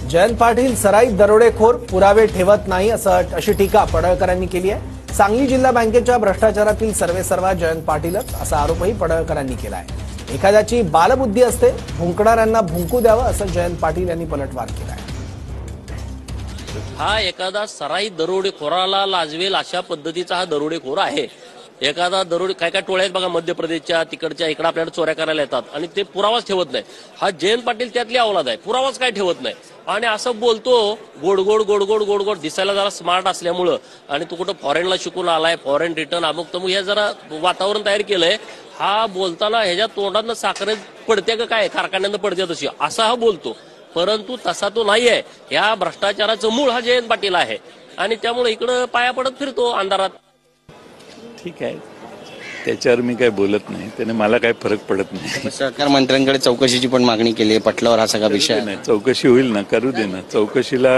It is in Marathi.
जयंत पाटील सराईत दरोडेखोर, पुरावे ठेवत नाही अशी टीका पडळकरांनी केली आहे। सांगली जिल्हा बँकेच्या भ्रष्टाचारातील सर्वेसर्वा जयंत पाटीलच असा आरोपही पडळकरांनी केला आहे। एखाद्याची बालबुद्धी असते, भुंकणाऱ्यांना भुंकू द्यावं असं जयंत पाटील यांनी पलटवार केला आहे। हा एखादा सराईत दरोडेखोराला लाजवेल अशा पद्धतीचा हा दरोडेखोर आहे। एखादा दरोडे काय काय टोळ्या आहेत बघा, मध्य प्रदेशच्या तिकडच्या इकडे आपल्याला चोऱ्या करायला येतात आणि ते पुरावाच ठेवत नाही। हा जयंत पाटील त्यातली अवलाद आहे, पुरावाच काय ठेवत नाही आणि असं बोलतो गोड गोड गोड गोड गोड गोड, दिसायला जरा स्मार्ट असल्यामुळं आणि तो कुठं फॉरेनला शिकून आलाय, फॉरेन रिटर्न अमुक तमुक हे जरा वातावरण तयार केलंय। हा बोलताना ह्याच्या तोंडातनं साखर पडते का काय, कारखान्यानं पडते तशी, असा हा बोलतो, परंतु तसा तो नाहीये। या भ्रष्टाचाराचं मूळ हा जयंत पाटील आहे आणि त्यामुळे इकडं पाया पडत फिरतो अंधारात। ठीक आहे, त्याच्यावर मी काही बोलत नाही, त्याने मला काही फरक पडत नाही। सरकार मंत्र्यांकडे चौकशीची पण मागणी केली आहे, पटलावर हा सगळा विषय नाही, चौकशी होईल ना, करू दे ना चौकशीला।